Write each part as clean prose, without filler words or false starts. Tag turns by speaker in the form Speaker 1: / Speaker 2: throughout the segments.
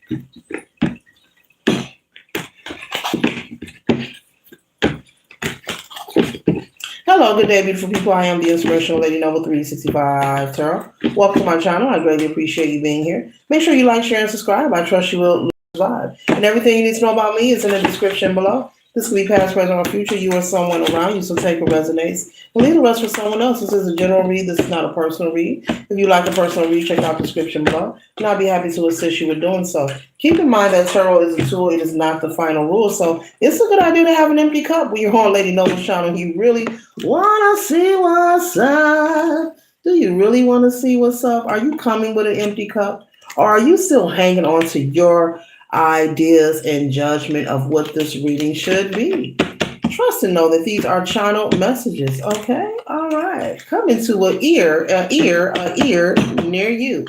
Speaker 1: Hello, good day, beautiful people. I am the Inspirational Lady Noble 365 Tarot. Welcome to my channel. I greatly appreciate you being here. Make sure you like, share, and subscribe. I trust you will survive. And everything you need to know about me is in the description below. This could be past, present, or future. You or someone around you, so take what resonates and leave the rest for someone else. This is a general read. This is not a personal read. If you like a personal read, check out the description below, and I'll be happy to assist you with doing so. Keep in mind that tarot is a tool. It is not the final rule. So it's a good idea to have an empty cup when you're on Lady Noble's channel. You really want to see what's up. Do you really want to see what's up? Are you coming with an empty cup? Or are you still hanging on to your ideas and judgment of what this reading should be? Trust and know that these are channeled messages. Okay, all right. Coming to an ear near you.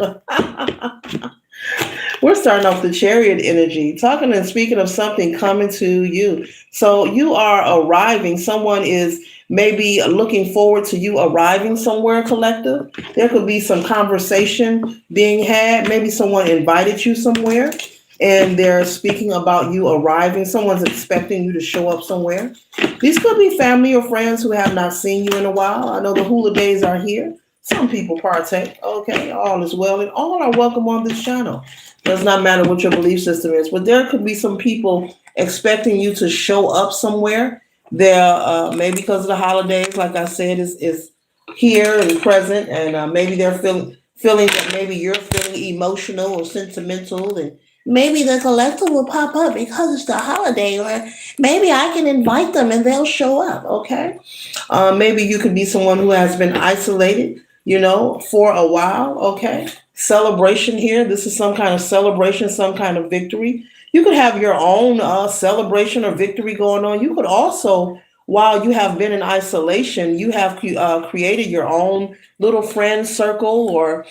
Speaker 1: We're starting off the chariot energy, talking and speaking of something coming to you. So you are arriving. Someone is maybe looking forward to you arriving somewhere, collective. There could be some conversation being had. Maybe someone invited you somewhere and they're speaking about you arriving. Someone's expecting you to show up somewhere. These could be family or friends who have not seen you in a while. I know the hula days are here. Some people partake. Okay, all is well, and all are welcome on this channel. Does not matter what your belief system is, but there could be some people expecting you to show up somewhere. There, maybe because of the holidays, like I said, is here and present, and maybe they're feeling that maybe you're feeling emotional or sentimental, and maybe the collective will pop up because it's the holiday, or maybe I can invite them and they'll show up. Okay, maybe you could be someone who has been isolated, for a while. Okay, celebration here. This is some kind of celebration, some kind of victory. You could have your own celebration or victory going on. You could also, while you have been in isolation, you have created your own little friend circle or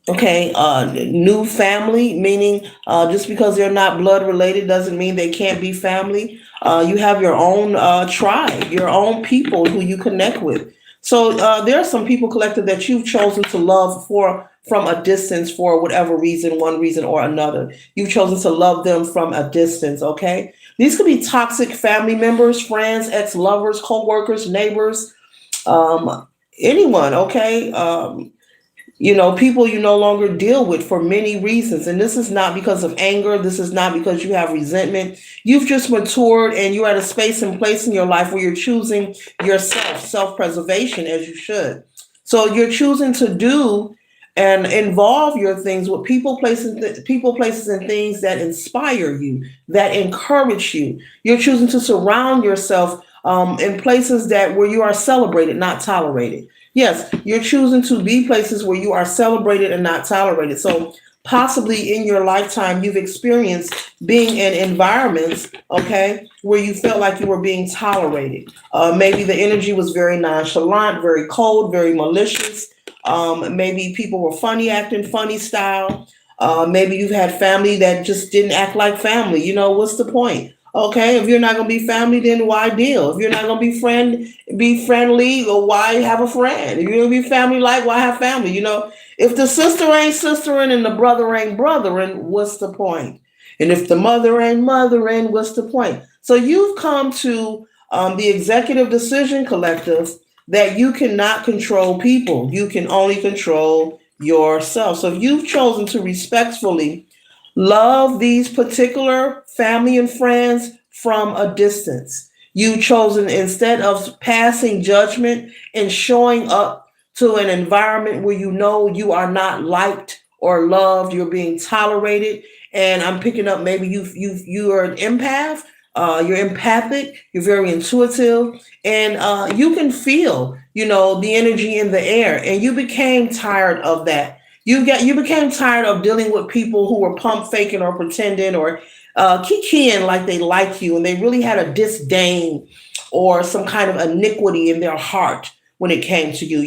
Speaker 1: new family, meaning just because they're not blood related doesn't mean they can't be family. You have your own tribe, your own people who you connect with. So there are some people collective that you've chosen to love from a distance for whatever reason, one reason or another. You've chosen to love them from a distance, okay? These could be toxic family members, friends, ex-lovers, co-workers, neighbors, anyone, okay? People you no longer deal with for many reasons. And this is not because of anger. This is not because you have resentment. You've just matured and you're at a space and place in your life where you're choosing yourself, self-preservation, as you should. So you're choosing to do and involve your things with people, places, and things that inspire you, that encourage you. You're choosing to surround yourself in places where you are celebrated, not tolerated. Yes, you're choosing to be places where you are celebrated and not tolerated. So possibly in your lifetime, you've experienced being in environments, okay, where you felt like you were being tolerated. Maybe the energy was very nonchalant, very cold, very malicious. Maybe people were funny, acting funny style. Maybe you've had family that just didn't act like family. What's the point? Okay, if you're not gonna be family, then why deal? If you're not gonna be friendly, or why have a friend? If you're gonna be family like, why have family? If the sister ain't sistering and the brother ain't brothering, what's the point? And if the mother ain't mothering, what's the point? So you've come to the executive decision collective that you cannot control people. You can only control yourself. So if you've chosen to respectfully love these particular family and friends from a distance, you've chosen, instead of passing judgment and showing up to an environment where you are not liked or loved, you're being tolerated. And I'm picking up, maybe you are an empath. You're empathic, you're very intuitive, and you can feel, the energy in the air. And you became tired of that. You became tired of dealing with people who were pump faking or pretending or kikiing like they like you, and they really had a disdain or some kind of iniquity in their heart when it came to you.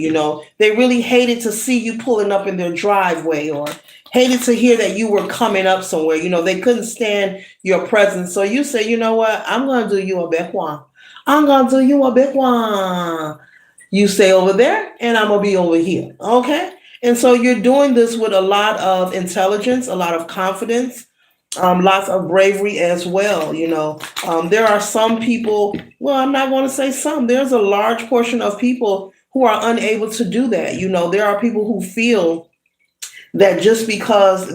Speaker 1: They really hated to see you pulling up in their driveway, or hated to hear that you were coming up somewhere. They couldn't stand your presence. So you say, you know what? I'm going to do you a big one. I'm going to do you a big one. You stay over there and I'm going to be over here. Okay. And so you're doing this with a lot of intelligence, a lot of confidence, lots of bravery as well. There are some people, well, I'm not going to say some, there's a large portion of people who are unable to do that. There are people who feel that just because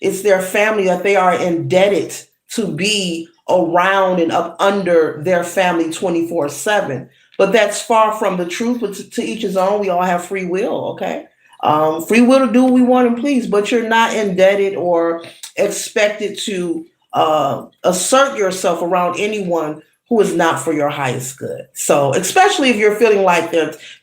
Speaker 1: it's their family, that they are indebted to be around and up under their family 24/7. But that's far from the truth. But to each his own. We all have free will. Okay. Free will to do what we want and please, but you're not indebted or expected to assert yourself around anyone who is not for your highest good. So especially if you're feeling like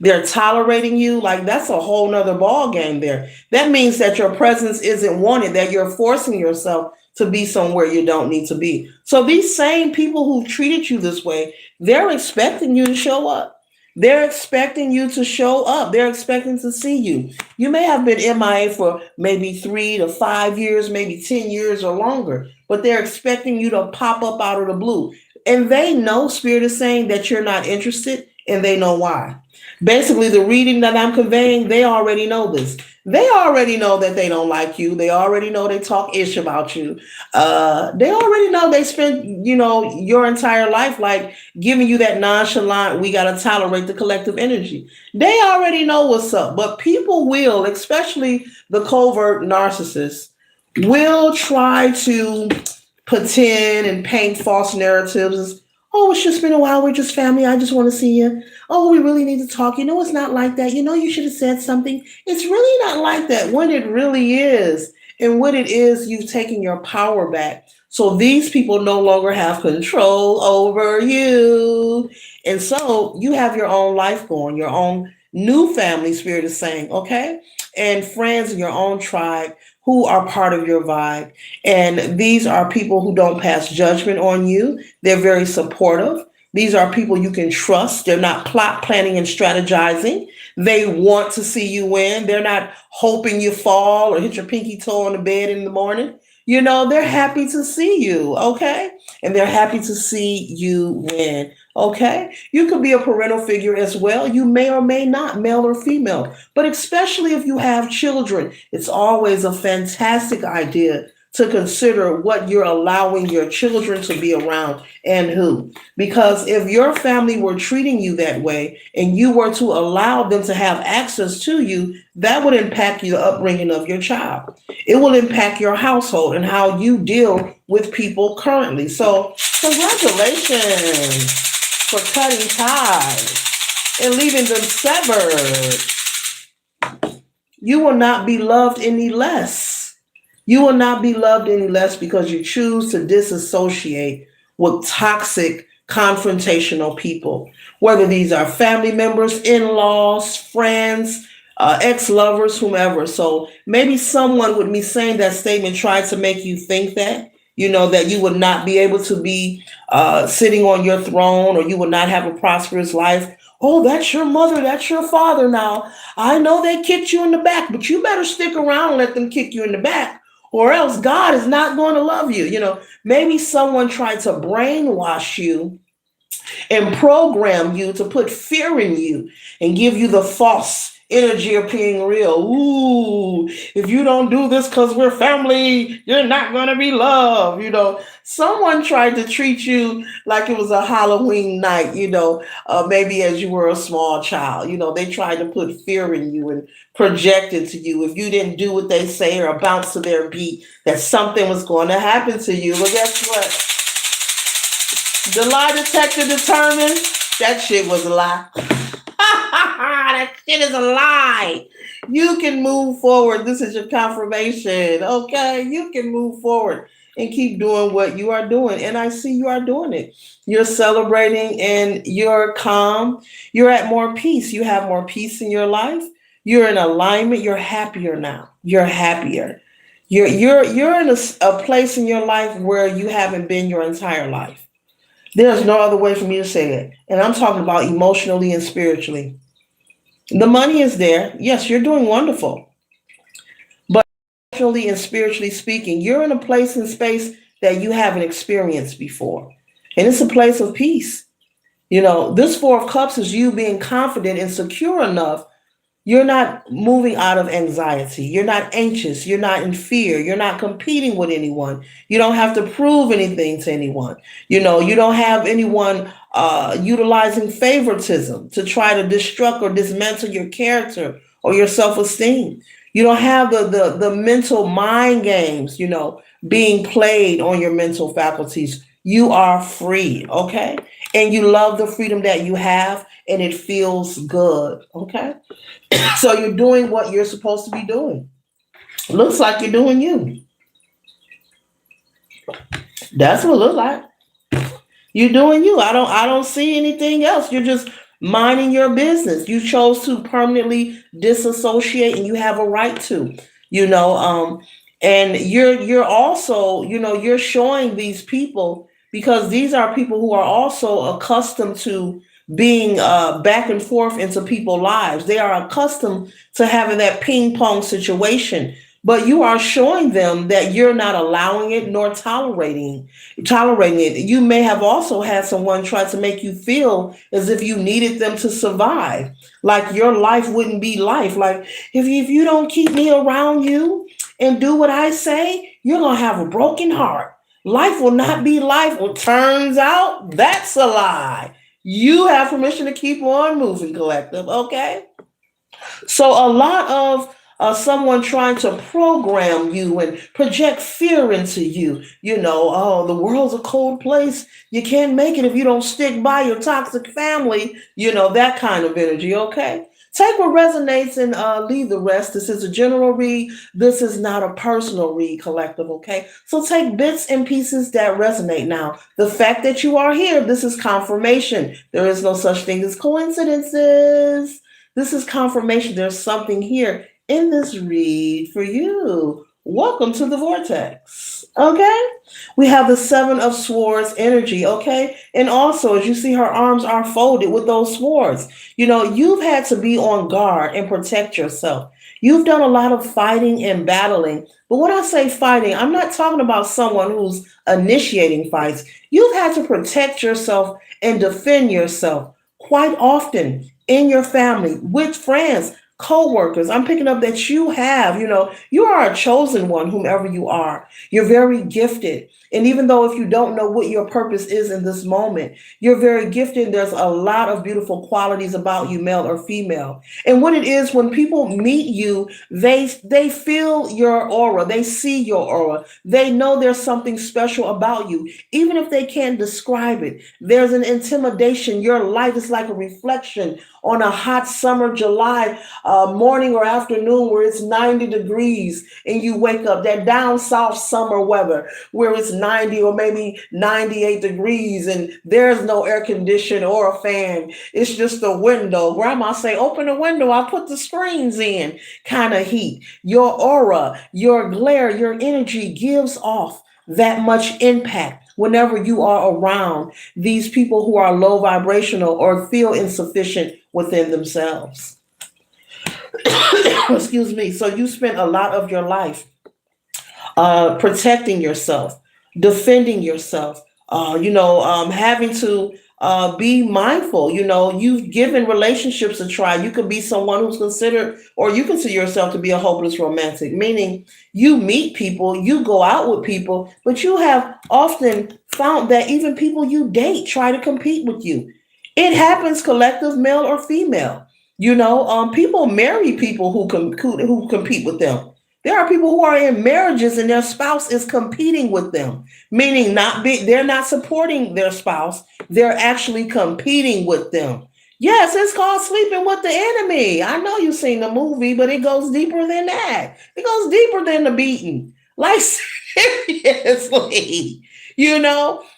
Speaker 1: they're tolerating you, like that's a whole nother ball game there. That means that your presence isn't wanted, that you're forcing yourself to be somewhere you don't need to be. So these same people who treated you this way, they're expecting you to show up. They're expecting you to show up. They're expecting to see you. You may have been MIA for maybe 3 to 5 years, maybe 10 years or longer, but they're expecting you to pop up out of the blue. And they know Spirit is saying that you're not interested, and they know why. Basically, the reading that I'm conveying, they already know this. They already know that they don't like you. They already know they talk ish about you. They already know they spent, your entire life like giving you that nonchalant, we got to tolerate the collective energy. They already know what's up. But people will, especially the covert narcissists, will try to pretend and paint false narratives. Oh, it's just been a while. We're just family. I just want to see you. Oh, we really need to talk. It's not like that. You should have said something. It's really not like that when it really is. And what it is, you've taken your power back. So these people no longer have control over you. And so you have your own life going, your own new family, Spirit is saying, okay? And friends in your own tribe who are part of your vibe. And these are people who don't pass judgment on you. They're very supportive. These are people you can trust. They're not plot planning and strategizing. They want to see you win. They're not hoping you fall or hit your pinky toe on the bed in the morning. They're happy to see you, okay? And they're happy to see you win, okay? You could be a parental figure as well. You may or may not, male or female. But especially if you have children, it's always a fantastic idea to consider what you're allowing your children to be around and who. Because if your family were treating you that way and you were to allow them to have access to you, that would impact the upbringing of your child. It will impact your household and how you deal with people currently. So congratulations for cutting ties and leaving them severed. You will not be loved any less. You will not be loved any less because you choose to disassociate with toxic, confrontational people, whether these are family members, in-laws, friends, ex-lovers, whomever. So maybe someone with me saying that statement tried to make you think that, that you would not be able to be sitting on your throne, or you would not have a prosperous life. Oh, that's your mother, that's your father now. I know they kicked you in the back, but you better stick around and let them kick you in the back, or else God is not going to love you. Maybe someone tried to brainwash you and program you to put fear in you and give you the false energy of being real. Ooh, if you don't do this because we're family, you're not going to be loved. Someone tried to treat you like it was a Halloween night, maybe as you were a small child. They tried to put fear in you and project it to you. If you didn't do what they say or bounce to their beat, that something was going to happen to you. But guess what? The lie detector determined that shit was a lie. That shit is a lie. You can move forward. This is your confirmation. Okay, you can move forward and keep doing what you are doing. And I see you are doing it. You're celebrating and you're calm. You're at more peace. You have more peace in your life. You're in alignment. You're happier now. You're happier. You're in a place in your life where you haven't been your entire life. There's no other way for me to say it. And I'm talking about emotionally and spiritually. The money is there. Yes, you're doing wonderful. But emotionally and spiritually speaking, you're in a place and space that you haven't experienced before. And it's a place of peace. This Four of Cups is you being confident and secure enough, You're not moving out of anxiety. You're not anxious. You're not in fear. You're not competing with anyone. You don't have to prove anything to anyone. You don't have anyone utilizing favoritism to try to destruct or dismantle your character or your self-esteem. You don't have the mental mind games, being played on your mental faculties. You are free, okay? And you love the freedom that you have, and it feels good, okay? So you're doing what you're supposed to be doing. Looks like you're doing you. That's what it looks like. You're doing you. I don't see anything else. You're just minding your business. You chose to permanently disassociate, and you have a right to. You know, and you're also, you're showing these people, because these are people who are also accustomed to being back and forth into people's lives. They are accustomed to having that ping pong situation. But you are showing them that you're not allowing it nor tolerating it. You may have also had someone try to make you feel as if you needed them to survive, like your life wouldn't be life. Like, if you don't keep me around you and do what I say, you're gonna have a broken heart. Life will not be life. Well, turns out that's a lie. You have permission to keep on moving, collective. Okay. So a lot of someone trying to program you and project fear into you. Oh, the world's a cold place. You can't make it if you don't stick by your toxic family. That kind of energy. Okay. Take what resonates and leave the rest. This is a general read. This is not a personal read, collective. Okay. So take bits and pieces that resonate. Now, the fact that you are here, this is confirmation. There is no such thing as coincidences. This is confirmation. There's something here in this read for you. Welcome to the vortex. Okay. We have the Seven of Swords energy. Okay. And also, as you see, her arms are folded with those swords. You've had to be on guard and protect yourself. You've done a lot of fighting and battling. But when I say fighting, I'm not talking about someone who's initiating fights. You've had to protect yourself and defend yourself quite often in your family, with friends, co-workers. I'm picking up that you are a chosen one, whomever you are. You're very gifted. And even though if you don't know what your purpose is in this moment, you're very gifted. There's a lot of beautiful qualities about you, male or female. And what it is, when people meet you, they feel your aura. They see your aura. They know there's something special about you. Even if they can't describe it, there's an intimidation. Your light is like a reflection on a hot summer July morning or afternoon where it's 90 degrees and you wake up, that down south summer weather where it's 90 or maybe 98 degrees and there's no air conditioner or a fan. It's just a window. Grandma say, open the window, I'll put the screens in, kind of heat. Your aura, your glare, your energy gives off that much impact whenever you are around these people who are low vibrational or feel insufficient within themselves. Excuse me. So you spent a lot of your life protecting yourself, defending yourself, having to be mindful. You've given relationships a try. You could be someone who's considered, or you consider yourself to be a hopeless romantic, meaning you meet people, you go out with people, but you have often found that even people you date try to compete with you. It happens, collective, male or female. People marry people who compete with them. There are people who are in marriages and their spouse is competing with them, meaning they're not supporting their spouse. They're actually competing with them. Yes, it's called sleeping with the enemy. I know you've seen the movie, but it goes deeper than that. It goes deeper than the beating. Like, seriously,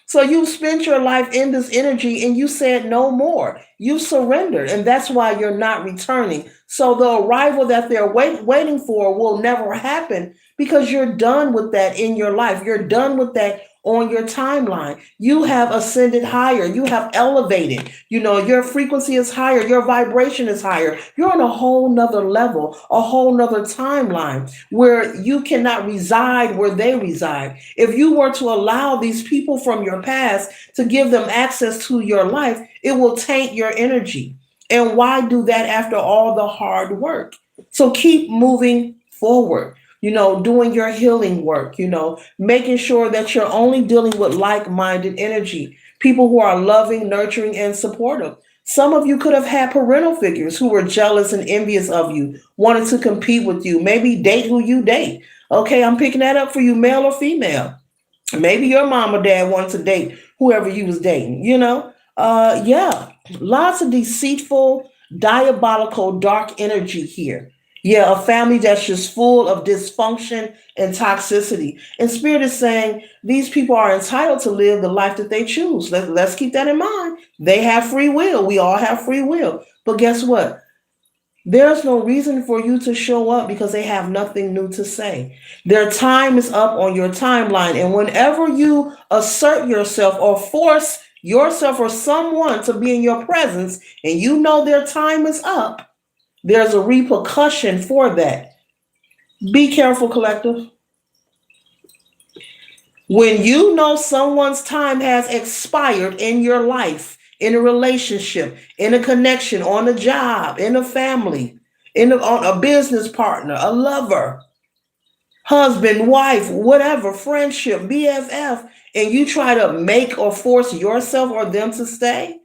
Speaker 1: So you spent your life in this energy and you said no more. You surrendered, and that's why you're not returning. So the arrival that they're waiting for will never happen because you're done with that in your life. You're done with that on your timeline. You have ascended higher. You have elevated. Your frequency is higher. Your vibration is higher. You're on a whole nother level, a whole nother timeline where you cannot reside where they reside. If you were to allow these people from your past to give them access to your life, it will taint your energy. And why do that after all the hard work? So keep moving forward, doing your healing work, making sure that you're only dealing with like minded energy, people who are loving, nurturing, and supportive. Some of you could have had parental figures who were jealous and envious of you, wanted to compete with you, maybe date who you date. Okay, I'm picking that up for you, male or female. Maybe your mom or dad wanted to date whoever you was dating. Yeah, lots of deceitful, diabolical, dark energy here. Yeah, a family that's just full of dysfunction and toxicity. And Spirit is saying these people are entitled to live the life that they choose. Let's keep that in mind. They have free will. We all have free will. But guess what? There's no reason for you to show up because they have nothing new to say. Their time is up on your timeline. And whenever you assert yourself or force yourself or someone to be in your presence and you know their time is up, there's a repercussion for that. Be careful, collective. When you know someone's time has expired in your life, in a relationship, in a connection, on a job, in a family, on a business partner, a lover, husband, wife, whatever, friendship, BFF, and you try to make or force yourself or them to stay,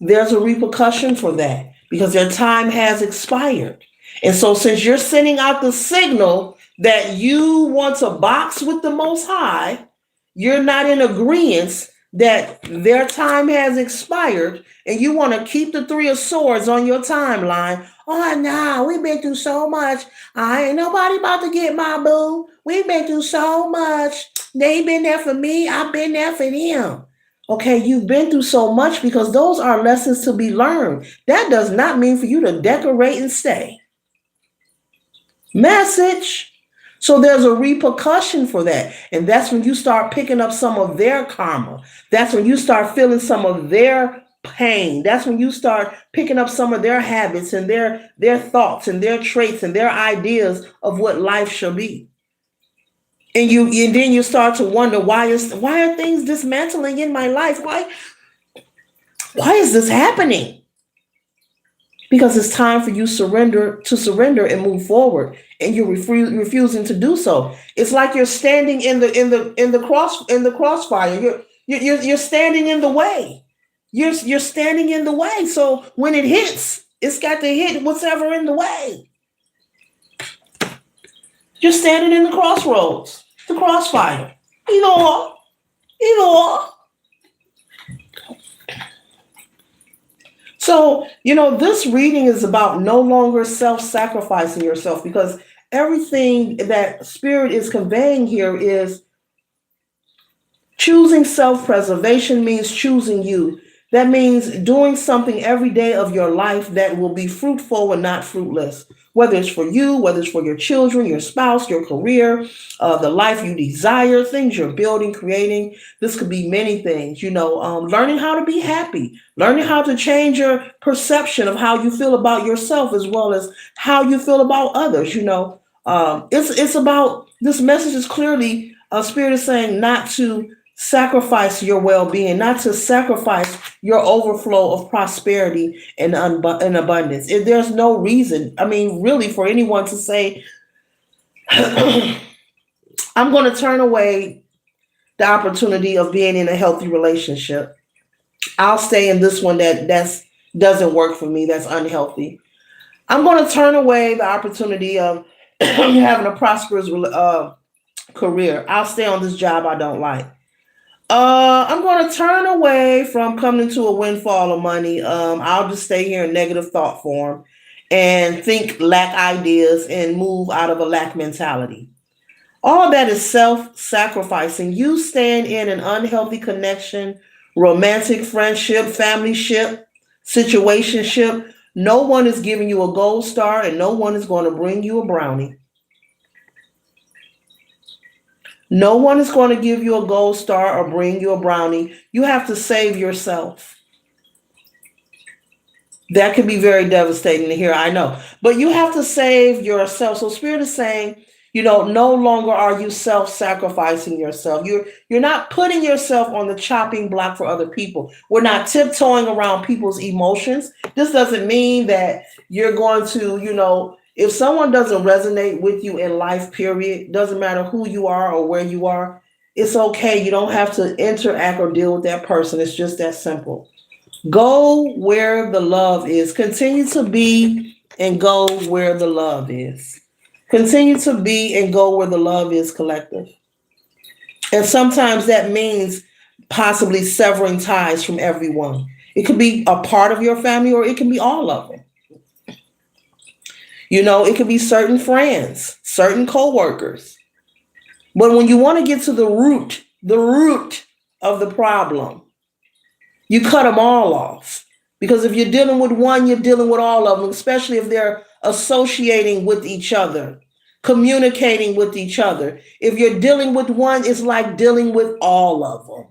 Speaker 1: there's a repercussion for that because their time has expired. And so, since you're sending out the signal that you want to box with the Most High, you're not in agreement that their time has expired and you want to keep the Three of Swords on your timeline. Oh, no, we've been through so much. I ain't nobody about to get my boo. We've been through so much. They been there for me. I've been there for them. Okay, you've been through so much because those are lessons to be learned. That does not mean for you to decorate and stay. Message. So there's a repercussion for that. And that's when you start picking up some of their karma. That's when you start feeling some of their pain. That's when you start picking up some of their habits and their thoughts and their traits and their ideas of what life shall be. And then you start to wonder why are things dismantling in my life? Why is this happening? Because it's time for you to surrender and move forward, and you're refusing to do so. It's like you're standing in the crossfire. You're standing in the way. You're standing in the way. So when it hits, it's got to hit whatever in the way. You're standing in the crossroads, the crossfire. Either or. So, this reading is about no longer self-sacrificing yourself because everything that Spirit is conveying here is choosing self-preservation means choosing you. That means doing something every day of your life that will be fruitful and not fruitless. Whether it's for you, whether it's for your children, your spouse, your career, the life you desire, things you're building, creating. This could be many things, learning how to be happy, learning how to change your perception of how you feel about yourself as well as how you feel about others. It's about, this message is clearly, Spirit is saying not to sacrifice your well-being, not to sacrifice your overflow of prosperity and abundance. If there's no reason, really, for anyone to say, I'm going to turn away the opportunity of being in a healthy relationship. I'll stay in this one that doesn't work for me, that's unhealthy. I'm going to turn away the opportunity of having a prosperous career. I'll stay on this job I don't like. I'm going to turn away from coming to a windfall of money. I'll just stay here in negative thought form and think lack ideas and move out of a lack mentality. All that is self-sacrificing. You staying in an unhealthy connection, romantic friendship, familyship, situationship. No one is giving you a gold star and no one is going to bring you a brownie. No one is going to give you a gold star or bring you a brownie. You have to save yourself. That can be very devastating to hear, I know. But you have to save yourself. So Spirit is saying No longer are you self-sacrificing yourself. You're not putting yourself on the chopping block for other people. We're not tiptoeing around people's emotions. This doesn't mean that you're going to, if someone doesn't resonate with you in life, period, doesn't matter who you are or where you are, it's okay. You don't have to interact or deal with that person. It's just that simple. Go where the love is. Continue to be and go where the love is. Continue to be and go where the love is, collective. And sometimes that means possibly severing ties from everyone. It could be a part of your family or it can be all of them. It could be certain friends, certain coworkers. But when you want to get to the root of the problem, you cut them all off. Because if you're dealing with one, you're dealing with all of them, especially if they're associating with each other, communicating with each other. If you're dealing with one, it's like dealing with all of them.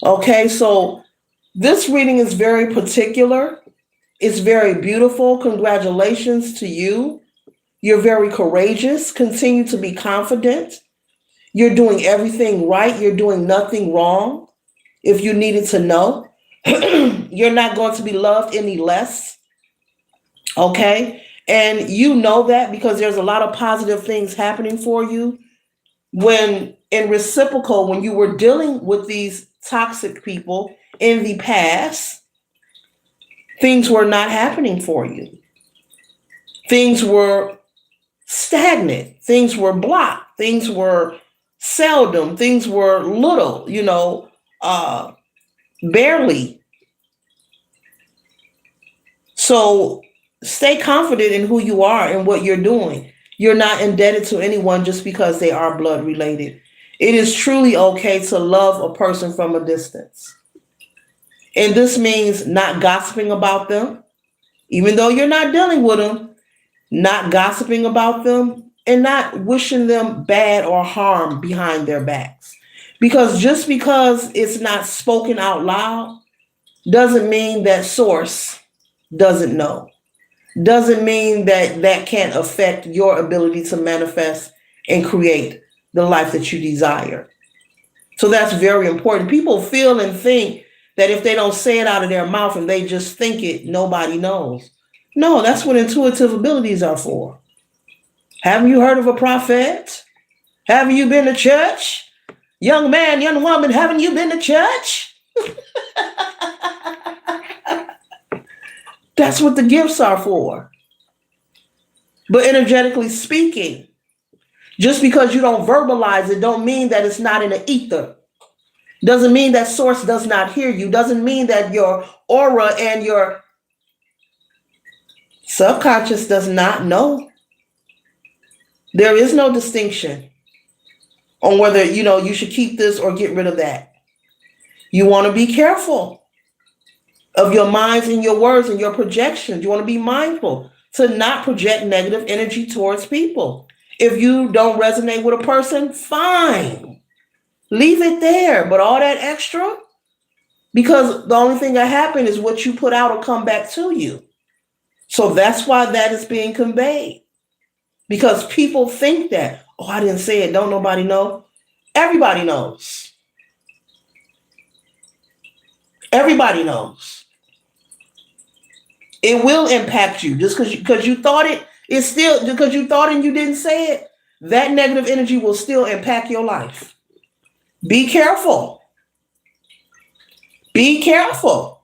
Speaker 1: Okay, so this reading is very particular. It's very beautiful. Congratulations to you. You're very courageous. Continue to be confident. You're doing everything right. You're doing nothing wrong. If you needed to know, you're not going to be loved any less. Okay. And you know that because there's a lot of positive things happening for you. When in reciprocal, when you were dealing with these toxic people in the past, things were not happening for you. Things were stagnant. Things were blocked. Things were seldom. Things were little, barely. So stay confident in who you are and what you're doing. You're not indebted to anyone just because they are blood related. It is truly okay to love a person from a distance. And this means not gossiping about them, even though you're not dealing with them, not gossiping about them, and not wishing them bad or harm behind their backs. Because just because it's not spoken out loud doesn't mean that source doesn't know. Doesn't mean that that can't affect your ability to manifest and create the life that you desire. So that's very important. People feel and think that if they don't say it out of their mouth and they just think it, nobody knows. No, that's what intuitive abilities are for. Haven't you heard of a prophet? Haven't you been to church? Young man, young woman, haven't you been to church? That's what the gifts are for. But energetically speaking, just because you don't verbalize it, don't mean that it's not in the ether. Doesn't mean that source does not hear you. Doesn't mean that your aura and your subconscious does not know. There is no distinction on whether, you should keep this or get rid of that. You want to be careful of your minds and your words and your projections. You want to be mindful to not project negative energy towards people. If you don't resonate with a person, fine. Leave it there. But all that extra, because the only thing that happens is what you put out will come back to you. So that's why that is being conveyed. Because people think that, oh, I didn't say it. Don't nobody know. Everybody knows. Everybody knows. It will impact you just because you thought it. It's still because you thought and you didn't say it. That negative energy will still impact your life. Be careful. Be careful.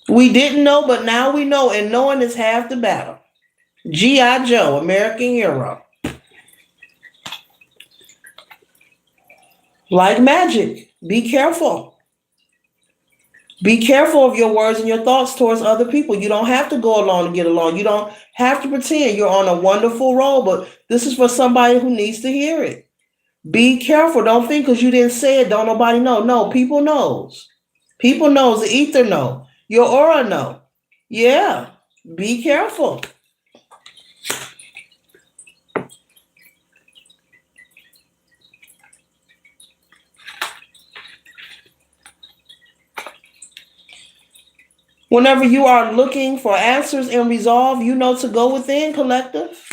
Speaker 1: We didn't know, but now we know, and knowing is half the battle. G.I. Joe, American hero. Like magic, be careful. Be careful of your words and your thoughts towards other people. You don't have to go along to get along. You don't have to pretend you're on a wonderful roll, but this is for somebody who needs to hear it. Be careful. Don't think because you didn't say it, don't nobody know. No, people knows. People knows. The ether know. Your aura know. Yeah, be careful. Whenever you are looking for answers and resolve, you know to go within, collective.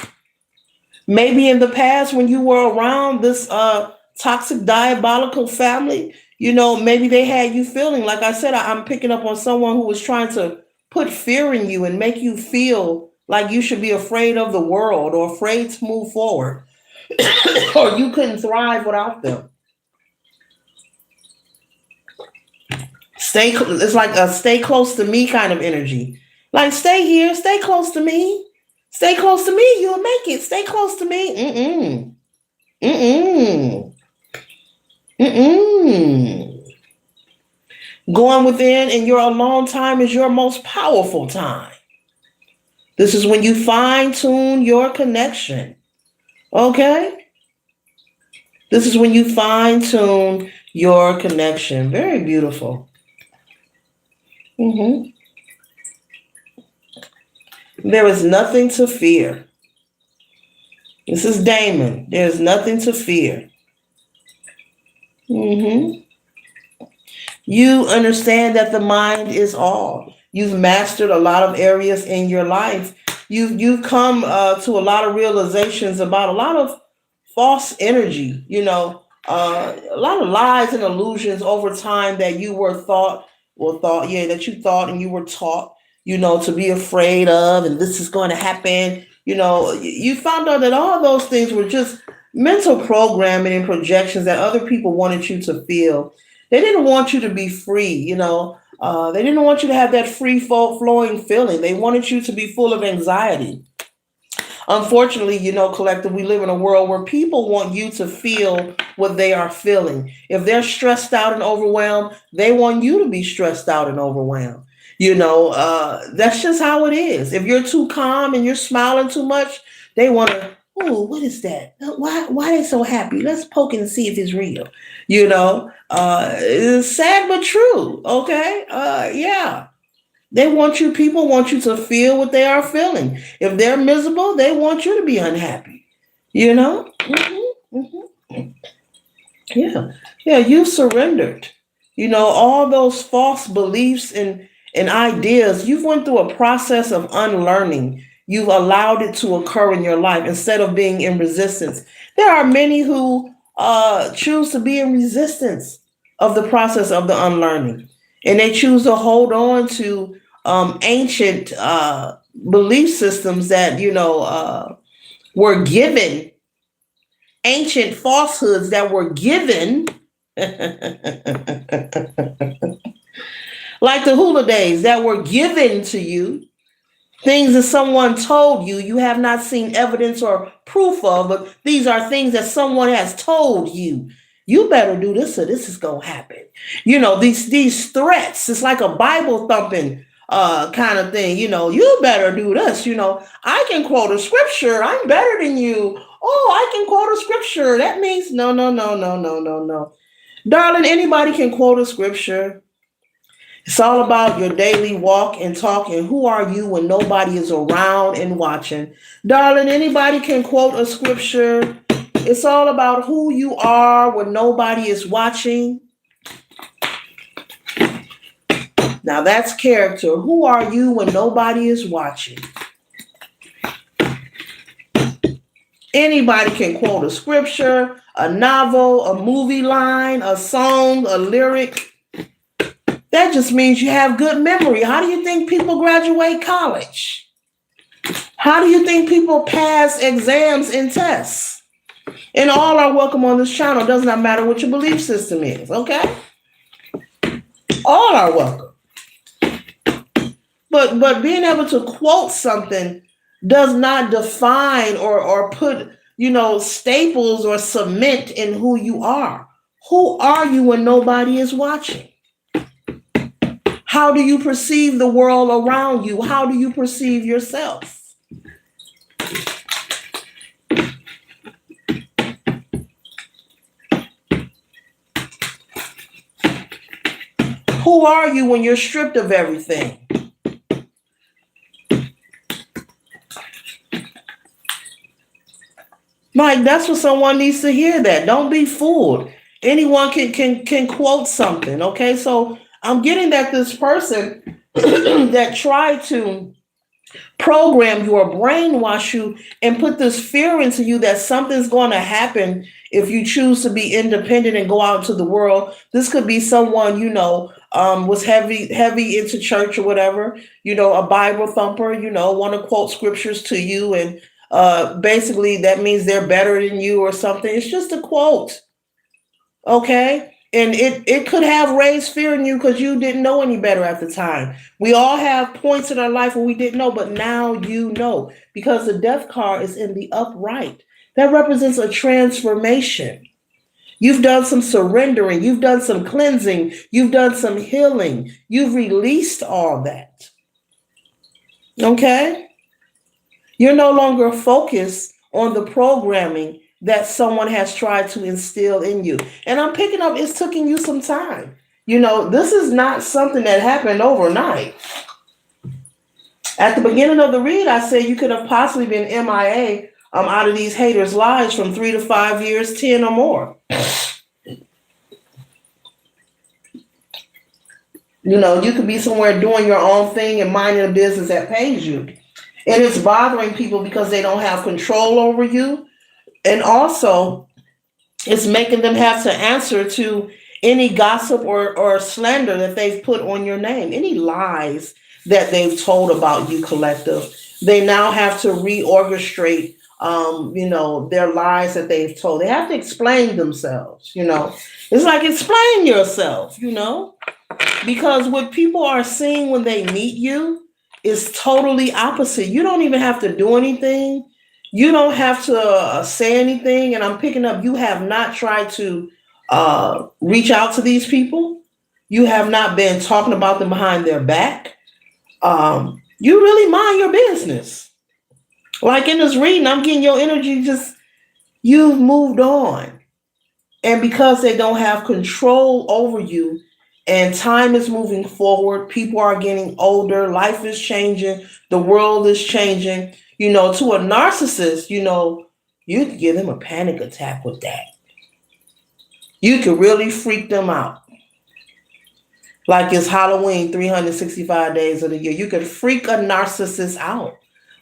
Speaker 1: Maybe in the past when you were around this toxic diabolical family, maybe they had you feeling, like I said, I'm picking up on someone who was trying to put fear in you and make you feel like you should be afraid of the world or afraid to move forward or you couldn't thrive without them. It's like a stay close to me kind of energy. Like, stay here, stay close to me. Stay close to me, you'll make it. Stay close to me. Mm-mm. Mm-mm. Mm-mm. Going within in your alone time is your most powerful time. This is when you fine tune your connection. Okay? This is when you fine tune your connection. Very beautiful. Mm-hmm. There is nothing to fear. This is Damon. There's nothing to fear. Mm-hmm. You understand that the mind is all. You've mastered a lot of areas in your life. You've come to a lot of realizations about a lot of false energy, a lot of lies and illusions over time that you were that you thought and you were taught, to be afraid of, and this is going to happen. You found out that all those things were just mental programming and projections that other people wanted you to feel. They didn't want you to be free, they didn't want you to have that free flowing feeling. They wanted you to be full of anxiety. Unfortunately, collective, we live in a world where people want you to feel what they are feeling. If they're stressed out and overwhelmed, they want you to be stressed out and overwhelmed. That's just how it is. If you're too calm and you're smiling too much, they want to, oh, what is that? Why are they so happy? Let's poke and see if it's real. It's sad but true. Okay. Yeah. People want you to feel what they are feeling. If they're miserable, they want you to be unhappy. Mm-hmm, mm-hmm. Yeah. Yeah, you surrendered. All those false beliefs and ideas, you've went through a process of unlearning. You've allowed it to occur in your life instead of being in resistance. There are many who choose to be in resistance of the process of the unlearning. And they choose to hold on to ancient belief systems that, were given, ancient falsehoods that were given, like the hula days that were given to you, things that someone told you, you have not seen evidence or proof of, but these are things that someone has told you. You better do this or this is going to happen. These threats, it's like a Bible thumping kind of thing. You better do this. I can quote a scripture. I'm better than you. Oh, I can quote a scripture. That means no, no, no, no, no, no, no. Darling, anybody can quote a scripture. It's all about your daily walk and talk and who are you when nobody is around and watching. Darling, anybody can quote a scripture. It's all about who you are when nobody is watching. Now that's character. Who are you when nobody is watching? Anybody can quote a scripture, a novel, a movie line, a song, a lyric. That just means you have good memory. How do you think people graduate college? How do you think people pass exams and tests? And all are welcome on this channel. It does not matter what your belief system is, okay? All are welcome. But being able to quote something does not define or put, staples or cement in who you are. Who are you when nobody is watching? How do you perceive the world around you? How do you perceive yourself? Who are you when you're stripped of everything? Mike, that's what someone needs to hear. That. Don't be fooled. Anyone can quote something, okay? So I'm getting that this person that try to program you or brainwash you and put this fear into you that something's going to happen if you choose to be independent and go out into the world. This could be someone, was heavy into church or whatever, a Bible thumper, want to quote scriptures to you, and basically that means they're better than you or something. It's just a quote. Okay. And it could have raised fear in you because you didn't know any better at the time. We all have points in our life where we didn't know, but now you know, because the death card is in the upright. That represents a transformation. You've done some surrendering, you've done some cleansing, you've done some healing, you've released all that. Okay? You're no longer focused on the programming that someone has tried to instill in you. And I'm picking up, it's taking you some time. This is not something that happened overnight. At the beginning of the read, I said you could have possibly been MIA out of these haters' lives from 3 to 5 years, 10 or more. You could be somewhere doing your own thing and minding a business that pays you. And it's bothering people because they don't have control over you. And also, it's making them have to answer to any gossip or slander that they've put on your name, any lies that they've told about you, collective. They now have to reorchestrate, their lies that they've told. They have to explain themselves, It's like, explain yourself, because what people are seeing when they meet you is totally opposite. You don't even have to do anything. You don't have to say anything. And I'm picking up, you have not tried to reach out to these people. You have not been talking about them behind their back. You really mind your business. Like in this reading, I'm getting your energy, just you've moved on. And because they don't have control over you, and time is moving forward, people are getting older, life is changing, the world is changing. To a narcissist, you could give them a panic attack with that. You could really freak them out. Like it's Halloween, 365 days of the year. You could freak a narcissist out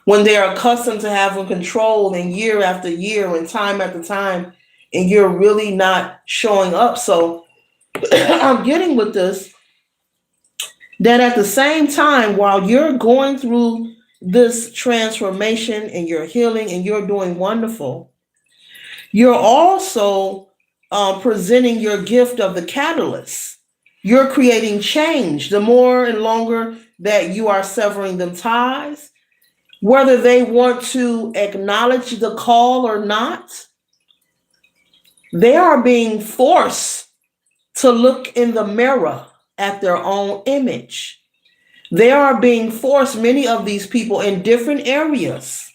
Speaker 1: when they're accustomed to having control and year after year and time after time, and you're really not showing up. So I'm getting with this, that at the same time, while you're going through this transformation and you're healing and you're doing wonderful, you're also presenting your gift of the catalyst. You're creating change. The more and longer that you are severing them ties, whether they want to acknowledge the call or not, they are being forced to look in the mirror at their own image. They are being forced, many of these people in different areas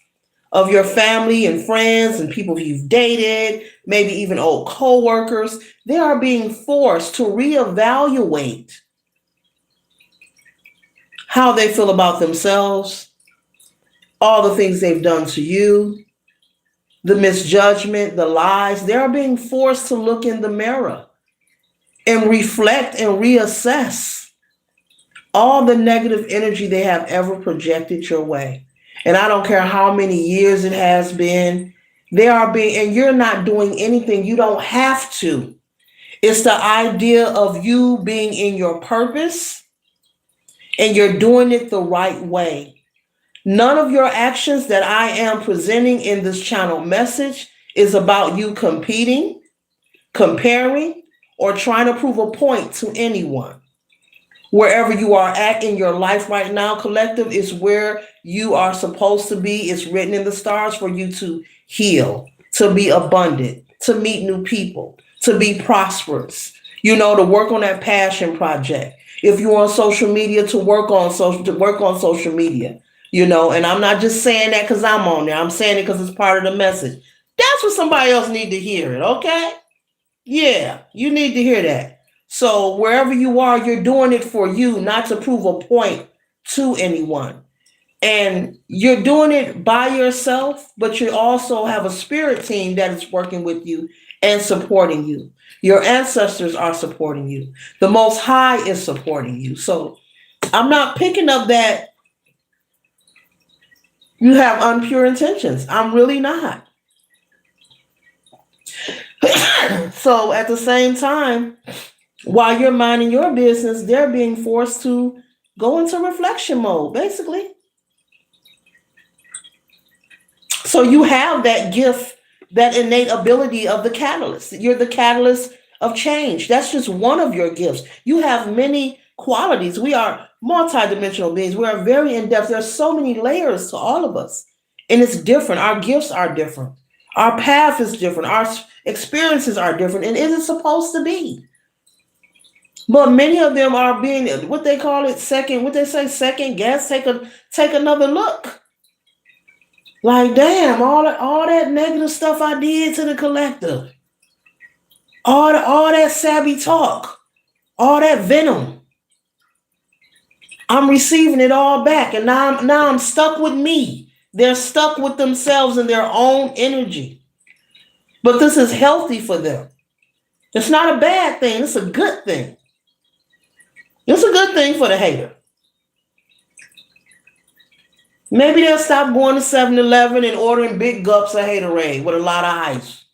Speaker 1: of your family and friends and people you've dated, maybe even old coworkers, they are being forced to reevaluate how they feel about themselves, all the things they've done to you, the misjudgment, the lies. They are being forced to look in the mirror and reflect and reassess all the negative energy they have ever projected your way. And I don't care how many years it has been, they are being, and you're not doing anything. You don't have to. It's the idea of you being in your purpose and you're doing it the right way. None of your actions that I am presenting in this channel message is about you competing, comparing, or trying to prove a point to anyone. Wherever you are at in your life right now, collective, is where you are supposed to be. It's written in the stars for you to heal, to be abundant, to meet new people, to be prosperous, to work on that passion project. If you're on social media, to work on social media, and I'm not just saying that because I'm on there. I'm saying it because it's part of the message. That's what somebody else need to hear it, okay? Yeah, you need to hear that. So wherever you are, you're doing it for you, not to prove a point to anyone. And you're doing it by yourself, but you also have a spirit team that is working with you and supporting you. Your ancestors are supporting you. The Most High is supporting you. So I'm not picking up that you have impure intentions. I'm really not. So at the same time, while you're minding your business, they're being forced to go into reflection mode, basically. So you have that gift, that innate ability of the catalyst. You're the catalyst of change. That's just one of your gifts. You have many qualities. We are multidimensional beings. We are very in depth. There's so many layers to all of us. And it's different. Our gifts are different. Our path is different. Our experiences are different. And it is supposed to be. But many of them are being, what they call it, second guess, take another look. Like, damn, all that negative stuff I did to the collective, all that savvy talk, all that venom, I'm receiving it all back, and now I'm stuck with me. They're stuck with themselves and their own energy. But this is healthy for them. It's not a bad thing. It's a good thing. It's a good thing for the hater. Maybe they'll stop going to 7-Eleven and ordering big gulps of haterade with a lot of ice.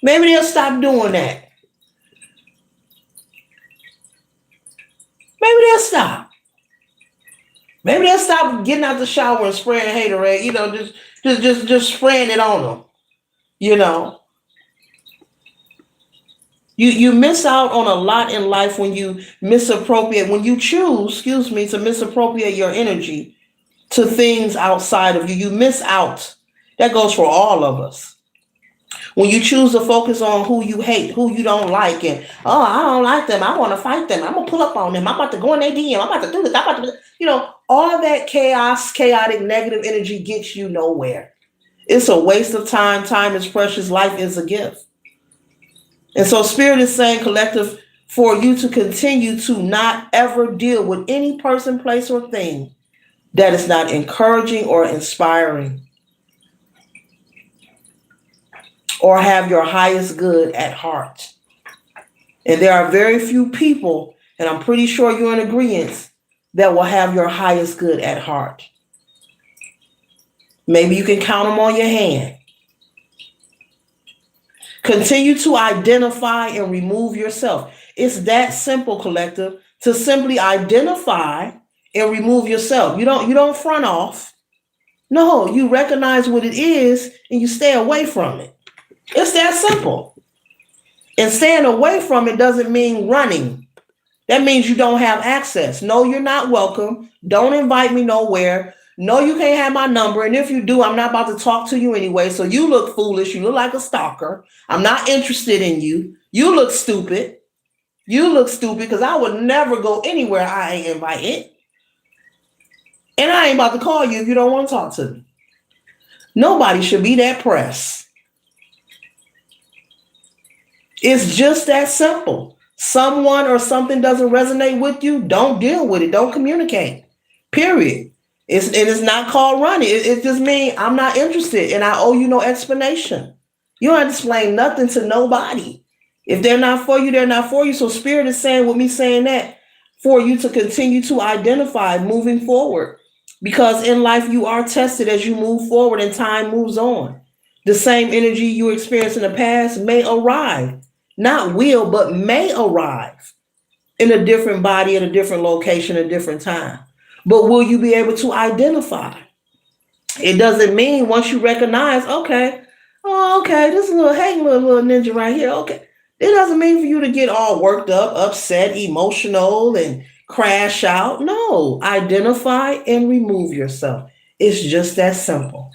Speaker 1: Maybe they'll stop doing that. Maybe they'll stop. Maybe they'll stop getting out the shower and spraying haterade, just spraying it on them. You miss out on a lot in life when you when you choose, to misappropriate your energy to things outside of you. You miss out. That goes for all of us. When you choose to focus on who you hate, who you don't like, and I don't like them, I want to fight them, I'm gonna pull up on them, I'm about to go in their DM, I'm about to do this, I'm about to, all of that chaotic, negative energy gets you nowhere. It's a waste of time. Time is precious. Life is a gift. And so Spirit is saying, collective, for you to continue to not ever deal with any person, place, or thing that is not encouraging or inspiring or have your highest good at heart. And there are very few people, and I'm pretty sure you're in agreement, that will have your highest good at heart. Maybe you can count them on your hand. Continue to identify and remove yourself. It's that simple, collective, to simply identify and remove yourself. You don't front off. No, you recognize what it is and you stay away from it. It's that simple. And staying away from it doesn't mean running. That means you don't have access. No, you're not welcome. Don't invite me nowhere. No, you can't have my number. And if you do, I'm not about to talk to you anyway. So you look foolish. You look like a stalker. I'm not interested in you. You look stupid. You look stupid because I would never go anywhere I ain't invited. And I ain't about to call you if you don't want to talk to me. Nobody should be that pressed. It's just that simple. Someone or something doesn't resonate with you, don't deal with it. Don't communicate. Period. It's not called running. It just means I'm not interested and I owe you no explanation. You don't have to explain nothing to nobody. If they're not for you, they're not for you. So Spirit is saying, with me saying that, for you to continue to identify moving forward. Because in life, you are tested as you move forward and time moves on. The same energy you experienced in the past may arrive. Not will, but may arrive in a different body, in a different location, a different time. But will you be able to identify? It doesn't mean once you recognize, okay, this little ninja right here, okay. It doesn't mean for you to get all worked up, upset, emotional, and crash out. No, identify and remove yourself. It's just that simple.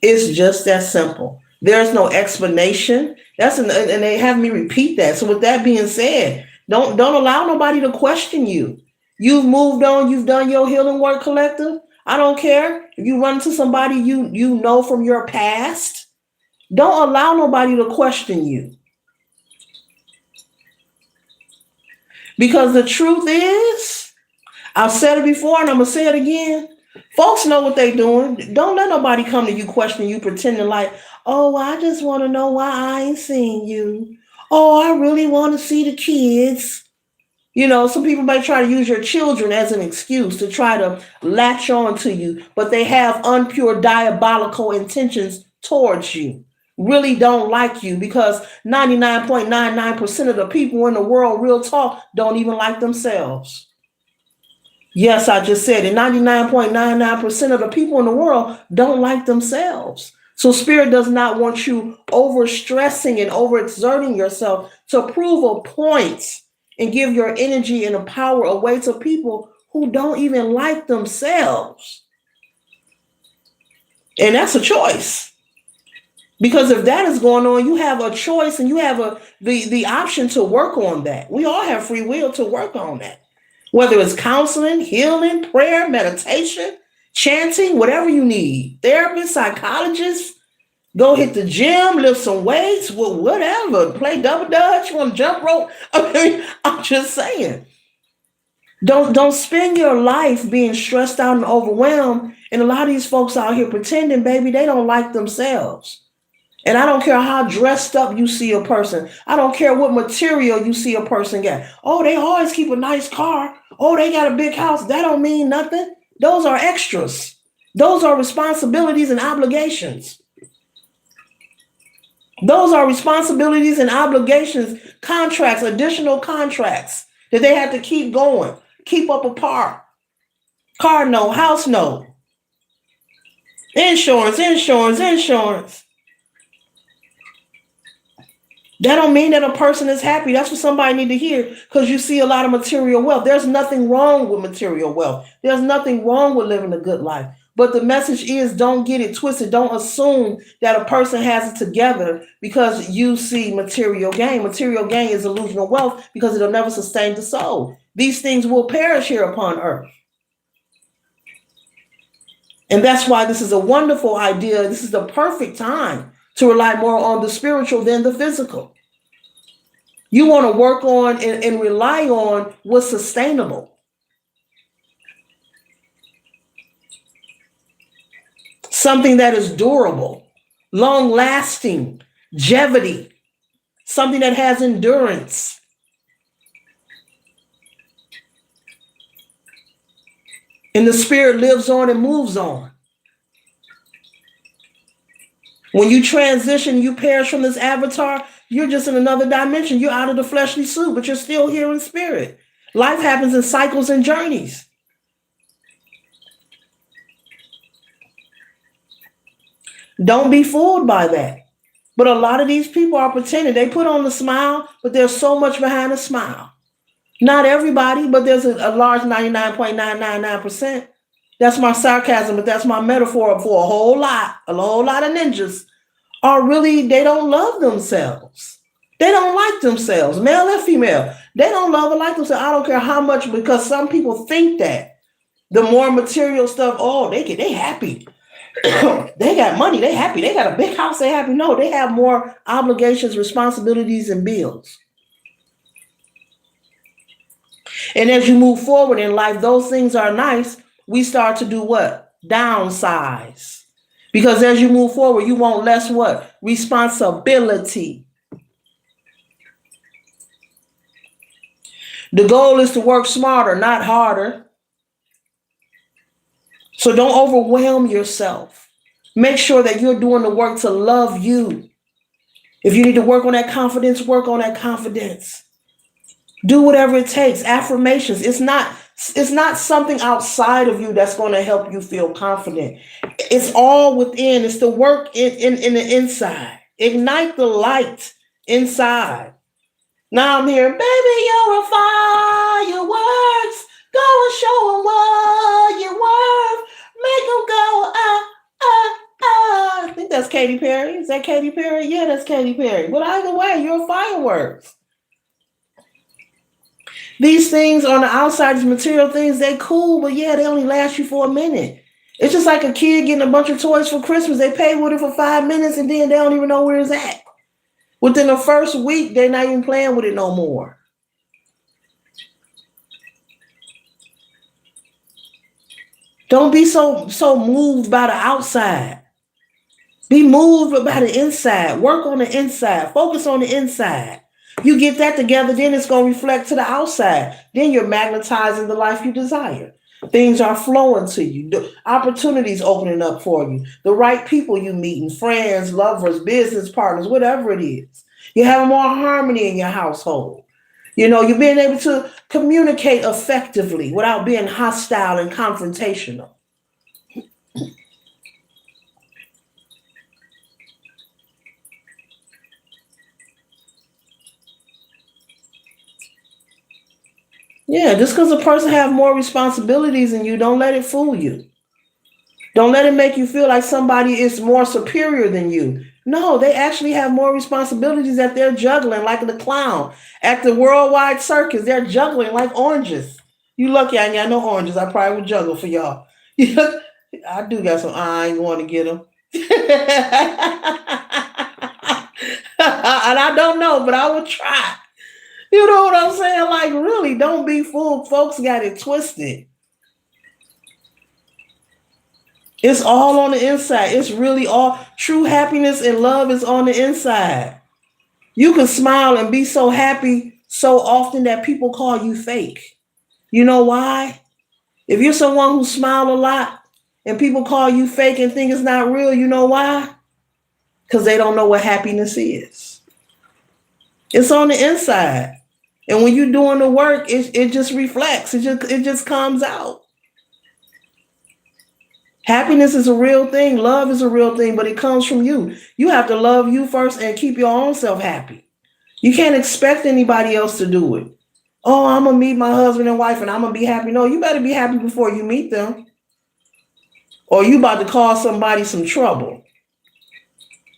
Speaker 1: It's just that simple. There's no explanation. And they have me repeat that. So with that being said, don't allow nobody to question you. You've moved on. You've done your healing work, collective. I don't care if you run into somebody you know from your past. Don't allow nobody to question you. Because the truth is, I've said it before and I'm going to say it again. Folks know what they're doing. Don't let nobody come to you questioning you, pretending like, oh, I just want to know why I ain't seen you. Oh, I really want to see the kids. Some people might try to use your children as an excuse to try to latch on to you, but they have unpure diabolical intentions towards you. Really don't like you because 99.99% of the people in the world, real talk, don't even like themselves. Yes, I just said it. 99.99% of the people in the world don't like themselves. So spirit does not want you overstressing and overexerting yourself to prove a point and give your energy and the power away to people who don't even like themselves. And that's a choice. Because if that is going on, you have a choice and you have the option to work on that. We all have free will to work on that. Whether it's counseling, healing, prayer, meditation, chanting, whatever you need. Therapist, psychologist, go hit the gym, lift some weights, whatever. Play double dutch, want to jump rope. I'm just saying. Don't spend your life being stressed out and overwhelmed. And a lot of these folks out here pretending, baby, they don't like themselves. And I don't care how dressed up you see a person. I don't care what material you see a person get. Oh, they always keep a nice car. Oh, they got a big house. That don't mean nothing. Those are extras. Those are responsibilities and obligations. Those are responsibilities and obligations, contracts, additional contracts that they have to keep going, keep up a par. Car note, house note, insurance. That don't mean that a person is happy. That's what somebody need to hear because you see a lot of material wealth. There's nothing wrong with material wealth. There's nothing wrong with living a good life. But the message is don't get it twisted. Don't assume that a person has it together because you see material gain. Material gain is illusional wealth because it'll never sustain the soul. These things will perish here upon earth. And that's why this is a wonderful idea. This is the perfect time to rely more on the spiritual than the physical. You want to work on and rely on what's sustainable. Something that is durable, long lasting, longevity, something that has endurance. And the spirit lives on and moves on. When you transition, you perish from this avatar, you're just in another dimension. You're out of the fleshly suit, but you're still here in spirit. Life happens in cycles and journeys. Don't be fooled by that. But a lot of these people are pretending. They put on the smile, but there's so much behind the smile. Not everybody, but there's a large 99.999%. That's my sarcasm, but that's my metaphor for a whole lot of ninjas are really, they don't love themselves. They don't like themselves, male and female. They don't love or like themselves. I don't care how much, because some people think that the more material stuff, oh, they happy. They got money, they happy. They got a big house, they happy. No, they have more obligations, responsibilities, and bills. And as you move forward in life, those things are nice. We start to do what? Downsize. Because as you move forward, you want less what? Responsibility. The goal is to work smarter, not harder. So don't overwhelm yourself. Make sure that you're doing the work to love you. If you need to work on that confidence, work on that confidence. Do whatever it takes. Affirmations. It's not something outside of you that's going to help you feel confident. It's all within. It's the work in the inside. Ignite the light inside. Now I'm here, baby, you're a fireworks. Go and show them what you're worth. Make them go, I think that's Katy Perry. Is that Katy Perry? Yeah, that's Katy Perry. But either way, you're a fireworks. These things on the outside, these material things, they cool, but yeah, they only last you for a minute. It's just like a kid getting a bunch of toys for Christmas. They pay with it for 5 minutes and then they don't even know where it's at. Within the first week, they're not even playing with it no more. Don't be so moved by the outside. Be moved by the inside. Work on the inside. Focus on the inside. You get that together, then it's going to reflect to the outside. Then you're magnetizing the life you desire. Things are flowing to you. The opportunities opening up for you. The right people you meeting, friends, lovers, business partners, whatever it is. You're having more harmony in your household. You're being able to communicate effectively without being hostile and confrontational. Yeah, just because a person have more responsibilities than you, don't let it fool you. Don't let it make you feel like somebody is more superior than you. No, they actually have more responsibilities that they're juggling, like the clown at the worldwide circus. They're juggling like oranges. You lucky I ain't got no oranges. I probably would juggle for y'all. I do got some. I ain't want to get them. And I don't know, but I would try. You know what I'm saying? Like, really, don't be fooled. Folks got it twisted. It's all on the inside. It's really all true happiness and love is on the inside. You can smile and be so happy so often that people call you fake. You know why? If you're someone who smiles a lot and people call you fake and think it's not real, you know why? Because they don't know what happiness is. It's on the inside. And when you're doing the work, it just reflects. It just comes out. Happiness is a real thing. Love is a real thing, but it comes from you. You have to love you first and keep your own self happy. You can't expect anybody else to do it. Oh, I'm going to meet my husband and wife and I'm going to be happy. No, you better be happy before you meet them. Or you about to cause somebody some trouble.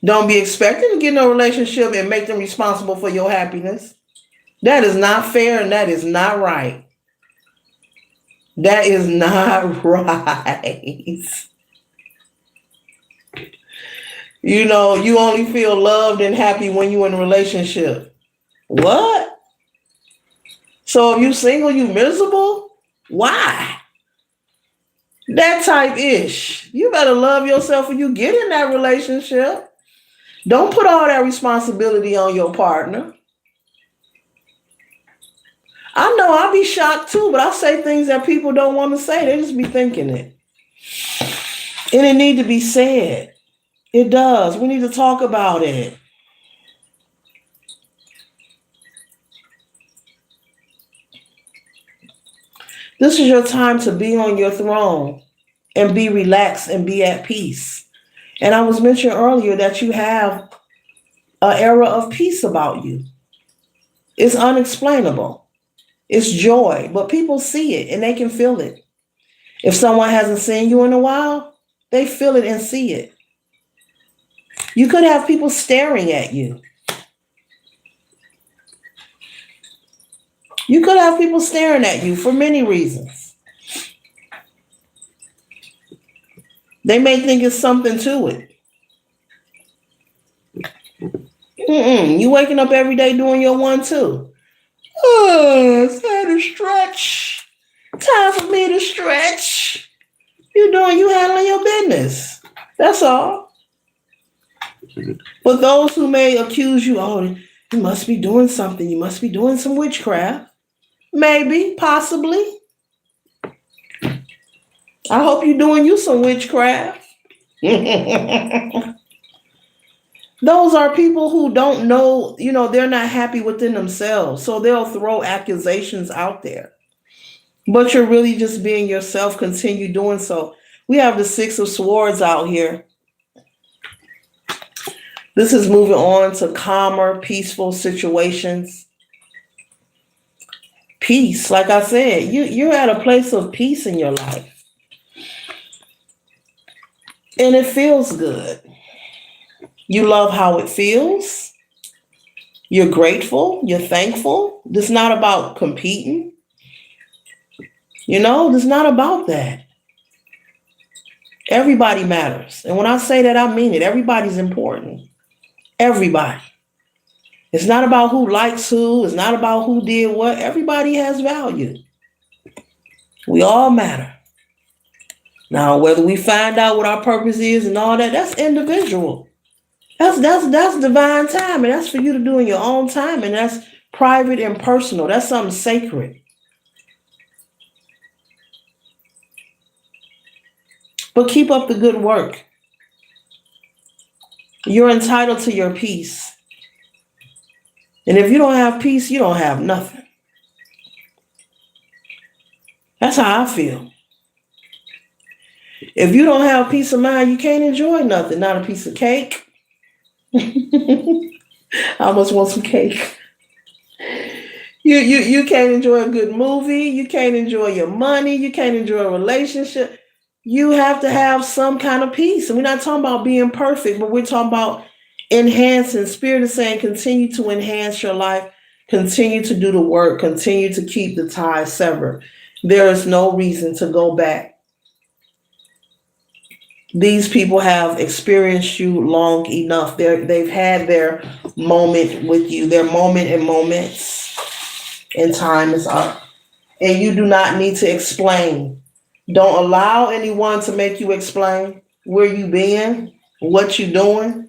Speaker 1: Don't be expecting to get in a relationship and make them responsible for your happiness. That is not fair and that is not right. That is not right. You only feel loved and happy when you're in a relationship. What? So if you single, you miserable? Why? That type ish. You better love yourself when you get in that relationship. Don't put all that responsibility on your partner. I know I'll be shocked too, but I say things that people don't want to say. They just be thinking it. And it need to be said. It does. We need to talk about it. This is your time to be on your throne and be relaxed and be at peace. And I was mentioning earlier that you have an era of peace about you. It's unexplainable. It's joy, but people see it and they can feel it. If someone hasn't seen you in a while, they feel it and see it. You could have people staring at you. You could have people staring at you for many reasons. They may think it's something to it. You waking up every day doing your 1-2. Oh, it's time to stretch. Time for me to stretch. You handling your business. That's all. But those who may accuse you, oh, you must be doing something. You must be doing some witchcraft. Maybe, possibly. I hope you're doing you some witchcraft. Those are people who don't know, they're not happy within themselves. So they'll throw accusations out there. But you're really just being yourself. Continue doing so. We have the 6 of Swords out here. This is moving on to calmer, peaceful situations. Peace, like I said, you're at a place of peace in your life. And it feels good. You love how it feels. You're grateful. You're thankful. This is not about competing. This is not about that. Everybody matters. And when I say that, I mean it. Everybody's important. Everybody. It's not about who likes who. It's not about who did what. Everybody has value. We all matter. Now, whether we find out what our purpose is and all that, that's individual. That's divine time, and that's for you to do in your own time, and that's private and personal. That's something sacred. But keep up the good work. You're entitled to your peace. And if you don't have peace, you don't have nothing. That's how I feel. If you don't have peace of mind, you can't enjoy nothing. Not a piece of cake. I almost want some cake. You can't enjoy a good movie. You can't enjoy your money. You can't enjoy a relationship. You have to have some kind of peace. And we're not talking about being perfect, but we're talking about enhancing. Spirit is saying continue to enhance your life, continue to do the work, continue to keep the ties severed. There is no reason to go back. These people have experienced you long enough. They've had their moment with you, their moment and moments, and time is up. And you do not need to explain. Don't allow anyone to make you explain where you been, what you doing.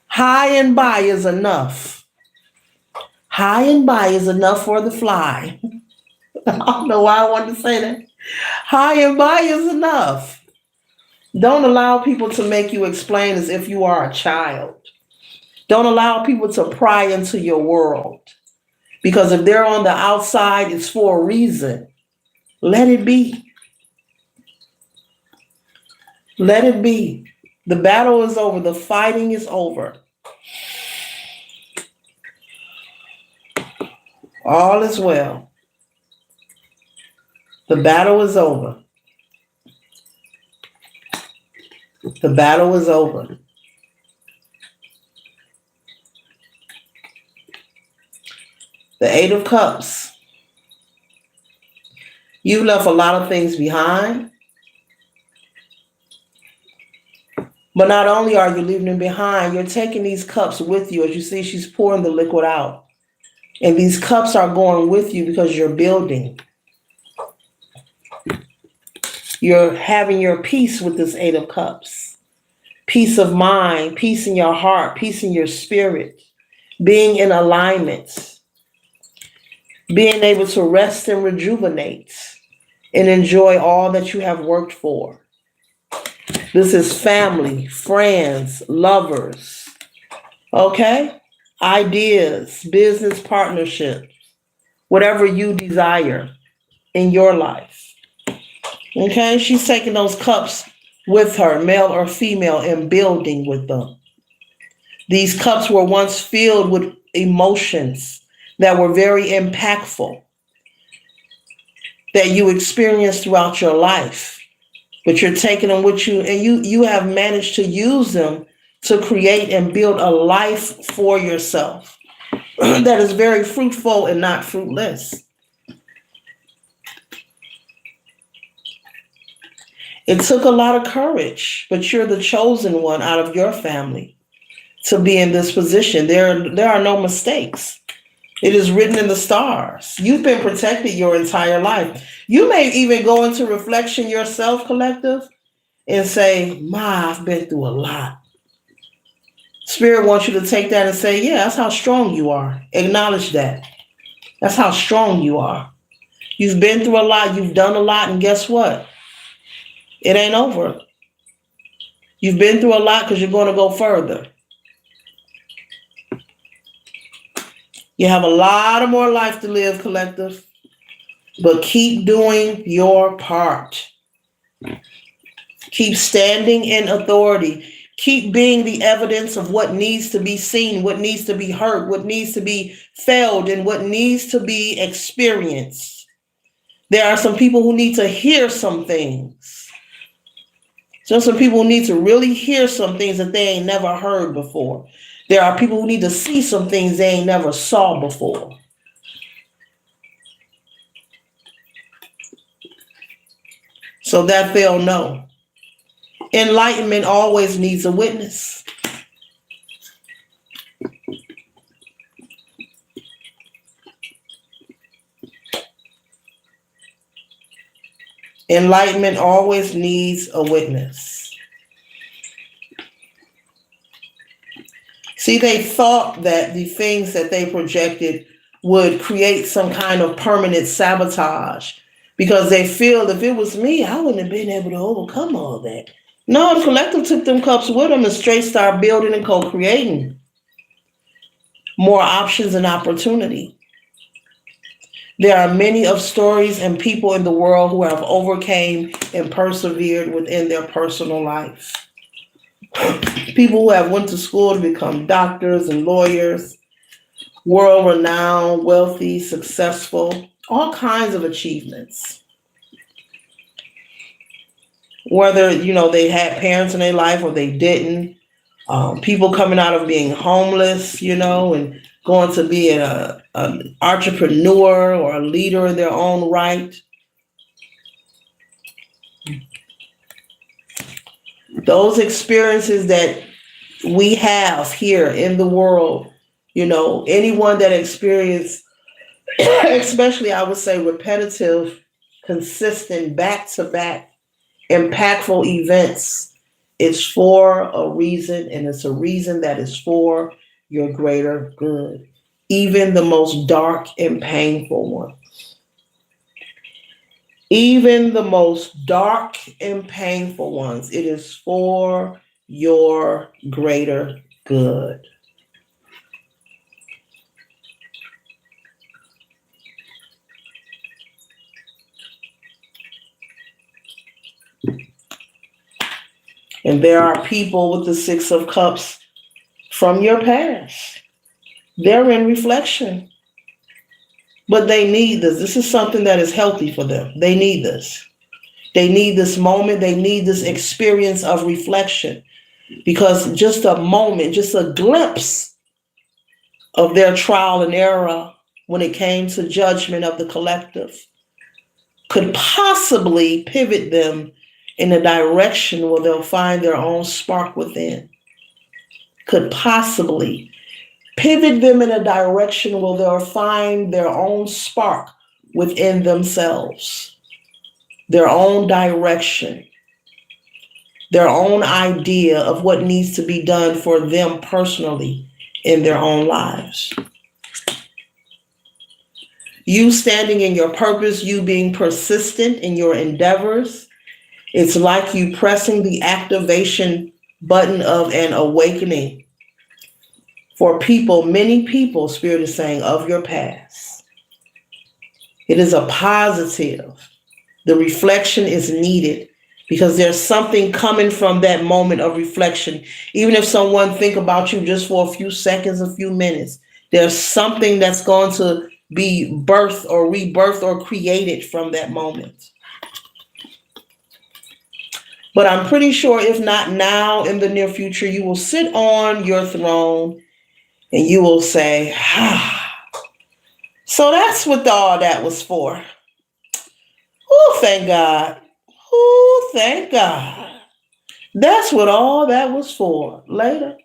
Speaker 1: High and by is enough. High and by is enough for the fly. I don't know why I wanted to say that. High and by is enough. Don't allow people to make you explain as if you are a child. Don't allow people to pry into your world. Because if they're on the outside, it's for a reason. Let it be. Let it be. The battle is over. The fighting is over. All is well. The battle is over. The battle is over. The Eight of Cups. You left a lot of things behind. But not only are you leaving them behind, you're taking these cups with you. As you see, she's pouring the liquid out. And these cups are going with you because you're building. You're having your peace with this Eight of Cups. Peace of mind, peace in your heart, peace in your spirit. Being in alignment. Being able to rest and rejuvenate and enjoy all that you have worked for. This is family, friends, lovers, okay? Ideas, business partnerships, whatever you desire in your life. Okay, she's taking those cups with her, male or female, and building with them. These cups were once filled with emotions that were very impactful, that you experienced throughout your life. But you're taking them with you, and you have managed to use them to create and build a life for yourself that is very fruitful and not fruitless. It took a lot of courage, but you're the chosen one out of your family to be in this position. There are no mistakes. It is written in the stars. You've been protected your entire life. You may even go into reflection yourself, collective, and say, I've been through a lot. Spirit wants you to take that and say, yeah, that's how strong you are. Acknowledge that. That's how strong you are. You've been through a lot. You've done a lot. And guess what? It ain't over. You've been through a lot because you're going to go further. You have a lot of more life to live, collective, but keep doing your part. Keep standing in authority. Keep being the evidence of what needs to be seen, what needs to be heard, what needs to be felt, and what needs to be experienced. There are some people who need to hear some things. So some people need to really hear some things that they ain't never heard before. There are people who need to see some things they ain't never saw before. So that they'll know. Enlightenment always needs a witness. Enlightenment always needs a witness. See, they thought that the things that they projected would create some kind of permanent sabotage because they feel if it was me, I wouldn't have been able to overcome all that. No, the collective took them cups with them and straight started building and co-creating more options and opportunity. There are many of stories and people in the world who have overcame and persevered within their personal life. People who have went to school to become doctors and lawyers, world renowned, wealthy, successful, all kinds of achievements. Whether they had parents in their life or they didn't, people coming out of being homeless, and going to be an entrepreneur or a leader in their own right. Those experiences that we have here in the world, anyone that experienced, especially I would say repetitive, consistent, back-to-back, impactful events, it's for a reason, and it's a reason that is for your greater good. Even the most dark and painful one. Even the most dark and painful ones, it is for your greater good. And there are people with the Six of Cups from your past. They're in reflection. But they need this. This is something that is healthy for them. They need this. They need this moment. They need this experience of reflection. Because just a moment, just a glimpse of their trial and error when it came to judgment of the collective could possibly pivot them in a direction where they'll find their own spark within. Could possibly pivot them in a direction where they'll find their own spark within themselves, their own direction, their own idea of what needs to be done for them personally in their own lives. You standing in your purpose, you being persistent in your endeavors, it's like you pressing the activation button of an awakening for people, many people, Spirit is saying, of your past. It is a positive. The reflection is needed because there's something coming from that moment of reflection. Even if someone think about you just for a few seconds, a few minutes, there's something that's going to be birthed or rebirthed or created from that moment. But I'm pretty sure if not now, in the near future, you will sit on your throne and you will say, so that's what all that was for. Oh, thank God. Oh, thank God. That's what all that was for. Later.